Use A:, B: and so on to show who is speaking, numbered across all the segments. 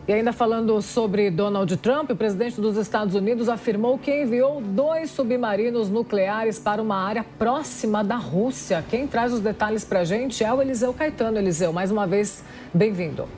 A: E ainda falando sobre Donald Trump, o presidente dos Estados Unidos afirmou que enviou 2 submarinos nucleares para uma área próxima da Rússia. Quem traz os detalhes para a gente é o Eliseu Caetano. Eliseu, mais uma vez, bem-vindo.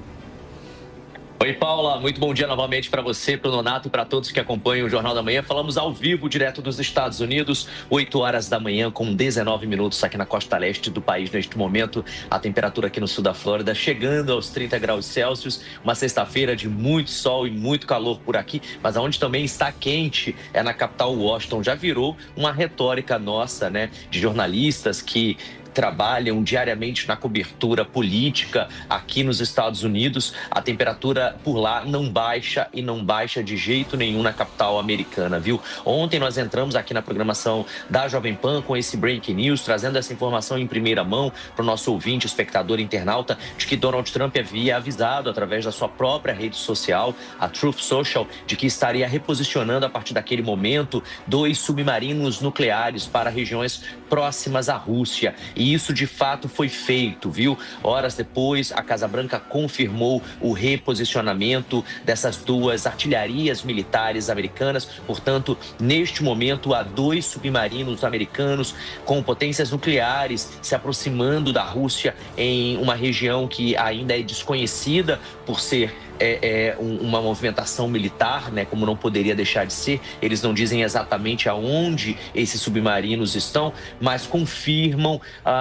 B: Oi, Paula. Muito bom dia novamente para você, para o Nonato e para todos que acompanham o Jornal da Manhã. Falamos ao vivo, direto dos Estados Unidos, 8 horas da manhã, com 19 minutos aqui na costa leste do país neste momento. A temperatura aqui no sul da Flórida chegando aos 30 graus Celsius. Uma sexta-feira de muito sol e muito calor por aqui, mas aonde também está quente é na capital Washington. Já virou uma retórica nossa, né, de jornalistas que trabalham diariamente na cobertura política aqui nos Estados Unidos. A temperatura por lá não baixa e não baixa de jeito nenhum na capital americana, viu? Ontem nós entramos aqui na programação da Jovem Pan com esse Breaking News, trazendo essa informação em primeira mão para o nosso ouvinte, espectador, internauta, de que Donald Trump havia avisado através da sua própria rede social, a Truth Social, de que estaria reposicionando a partir daquele momento 2 submarinos nucleares para regiões próximas à Rússia. E isso de fato foi feito, viu? Horas depois, a Casa Branca confirmou o reposicionamento dessas 2 artilharias militares americanas. Portanto, neste momento, há 2 submarinos americanos com potências nucleares se aproximando da Rússia em uma região que ainda é desconhecida por ser uma movimentação militar, né, como não poderia deixar de ser. Eles não dizem exatamente aonde esses submarinos estão, mas confirmam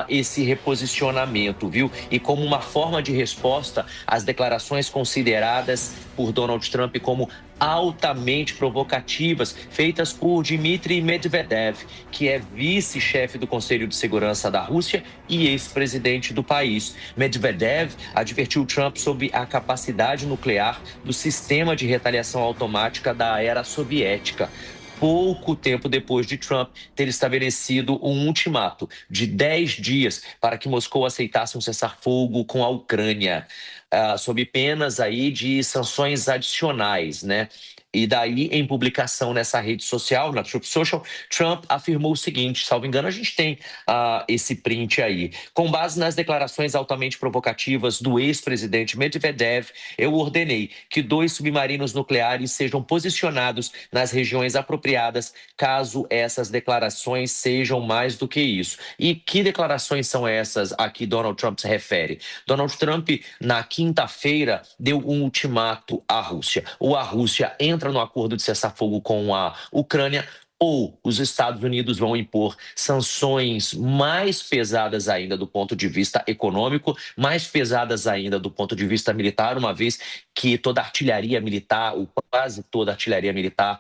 B: esse reposicionamento, viu? E como uma forma de resposta às declarações consideradas por Donald Trump como altamente provocativas, feitas por Dmitry Medvedev, que é vice-chefe do Conselho de Segurança da Rússia e ex-presidente do país. Medvedev advertiu Trump sobre a capacidade nuclear do sistema de retaliação automática da era soviética, pouco tempo depois de Trump ter estabelecido um ultimato de 10 dias para que Moscou aceitasse um cessar-fogo com a Ucrânia, sob penas aí de sanções adicionais, né? E daí, em publicação nessa rede social, na Truth Social, Trump afirmou o seguinte, salvo engano, a gente tem esse print aí. Com base nas declarações altamente provocativas do ex-presidente Medvedev, eu ordenei que 2 submarinos nucleares sejam posicionados nas regiões apropriadas, caso essas declarações sejam mais do que isso. E que declarações são essas a que Donald Trump se refere? Donald Trump, na quinta-feira, deu um ultimato à Rússia. Ou a Rússia entra no acordo de cessar-fogo com a Ucrânia, ou os Estados Unidos vão impor sanções mais pesadas ainda do ponto de vista econômico, mais pesadas ainda do ponto de vista militar, uma vez que toda a artilharia militar, ou quase toda a artilharia militar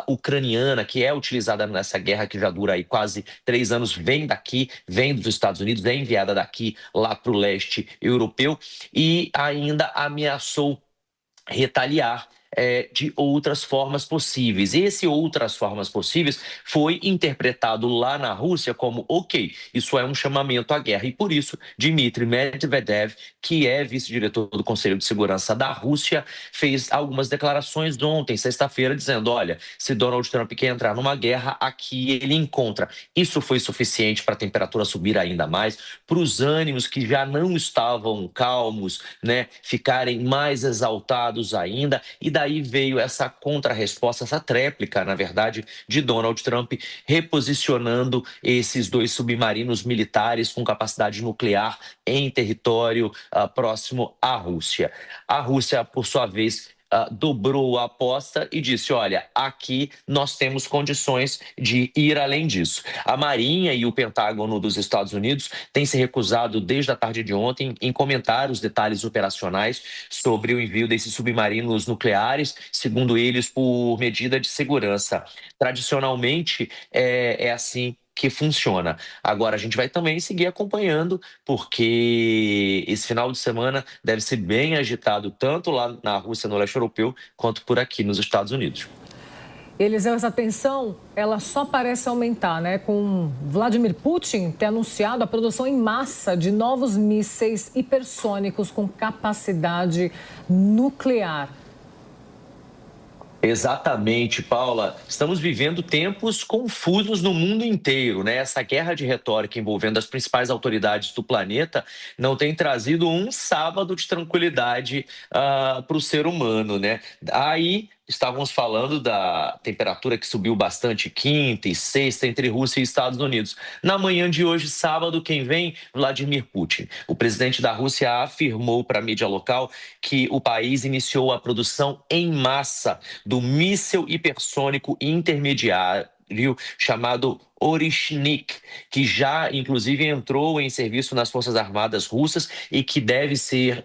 B: ucraniana, que é utilizada nessa guerra que já dura aí quase 3 anos, vem daqui, vem dos Estados Unidos, é enviada daqui lá para o leste europeu, e ainda ameaçou retaliar de outras formas possíveis. Esse outras formas possíveis foi interpretado lá na Rússia como, ok, isso é um chamamento à guerra. E por isso, Dmitry Medvedev, que é vice-diretor do Conselho de Segurança da Rússia, fez algumas declarações ontem, sexta-feira, dizendo, olha, se Donald Trump quer entrar numa guerra, aqui ele encontra. Isso foi suficiente para a temperatura subir ainda mais, para os ânimos que já não estavam calmos, né, ficarem mais exaltados ainda, e daí veio essa contra-resposta, essa tréplica, na verdade, de Donald Trump, reposicionando esses 2 submarinos militares com capacidade nuclear em território próximo à Rússia. A Rússia, por sua vez, dobrou a aposta e disse, olha, aqui nós temos condições de ir além disso. A Marinha e o Pentágono dos Estados Unidos têm se recusado desde a tarde de ontem em comentar os detalhes operacionais sobre o envio desses submarinos nucleares, segundo eles, por medida de segurança. Tradicionalmente, é assim que funciona. Agora, a gente vai também seguir acompanhando, porque esse final de semana deve ser bem agitado, tanto lá na Rússia, no leste europeu, quanto por aqui nos Estados Unidos.
A: Eliseu, essa tensão, ela só parece aumentar, né? Com Vladimir Putin ter anunciado a produção em massa de novos mísseis hipersônicos com capacidade nuclear.
B: Exatamente, Paula. Estamos vivendo tempos confusos no mundo inteiro, né? Essa guerra de retórica envolvendo as principais autoridades do planeta não tem trazido um sábado de tranquilidade para o ser humano, né? Aí estávamos falando da temperatura que subiu bastante quinta e sexta entre Rússia e Estados Unidos. Na manhã de hoje, sábado, quem vem? Vladimir Putin. O presidente da Rússia afirmou para a mídia local que o país iniciou a produção em massa do míssil hipersônico intermediário chamado Orishnik, que já inclusive entrou em serviço nas Forças Armadas russas e que deve ser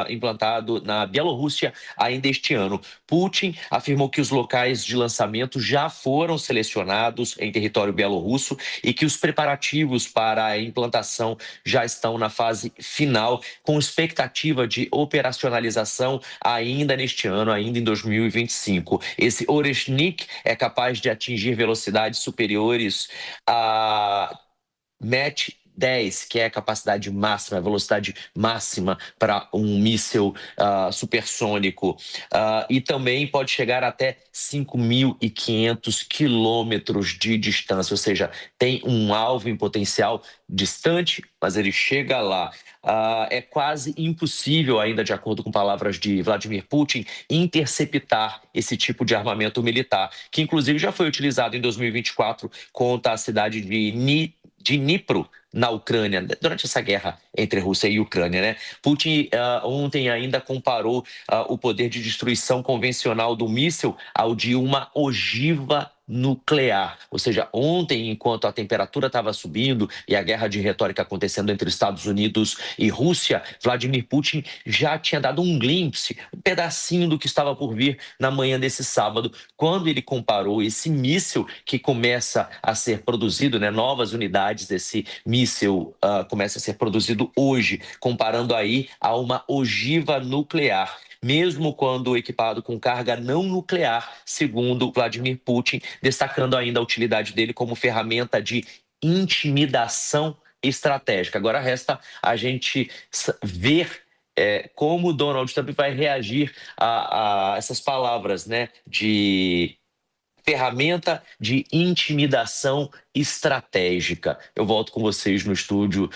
B: implantado na Bielorrússia ainda este ano. Putin afirmou que os locais de lançamento já foram selecionados em território bielorrusso e que os preparativos para a implantação já estão na fase final, com expectativa de operacionalização ainda neste ano, ainda em 2025. Esse Oreshnik é capaz de atingir velocidades superiores a Mach 10, que é a capacidade máxima, a velocidade máxima para um míssil supersônico. E também pode chegar até 5.500 quilômetros de distância, ou seja, tem um alvo em potencial distante, mas ele chega lá. É quase impossível, ainda de acordo com palavras de Vladimir Putin, interceptar esse tipo de armamento militar, que inclusive já foi utilizado em 2024 contra a cidade de Dnipro, na Ucrânia, durante essa guerra entre Rússia e Ucrânia, né? Putin ontem ainda comparou o poder de destruição convencional do míssil ao de uma ogiva nuclear. Ou seja, ontem, enquanto a temperatura estava subindo e a guerra de retórica acontecendo entre Estados Unidos e Rússia, Vladimir Putin já tinha dado um glimpse, um pedacinho do que estava por vir na manhã desse sábado, quando ele comparou esse míssil que começa a ser produzido, né, novas unidades desse míssil começa a ser produzido hoje, comparando aí a uma ogiva nuclear, mesmo quando equipado com carga não nuclear, segundo Vladimir Putin, destacando ainda a utilidade dele como ferramenta de intimidação estratégica. Agora resta a gente ver como Donald Trump vai reagir a essas palavras, né, de ferramenta de intimidação estratégica. Eu volto com vocês no estúdio,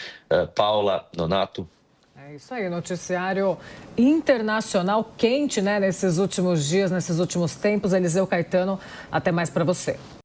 B: Paula, Nonato.
A: É isso aí, noticiário internacional quente, né, nesses últimos dias, nesses últimos tempos. Eliseu Caetano, até mais para você.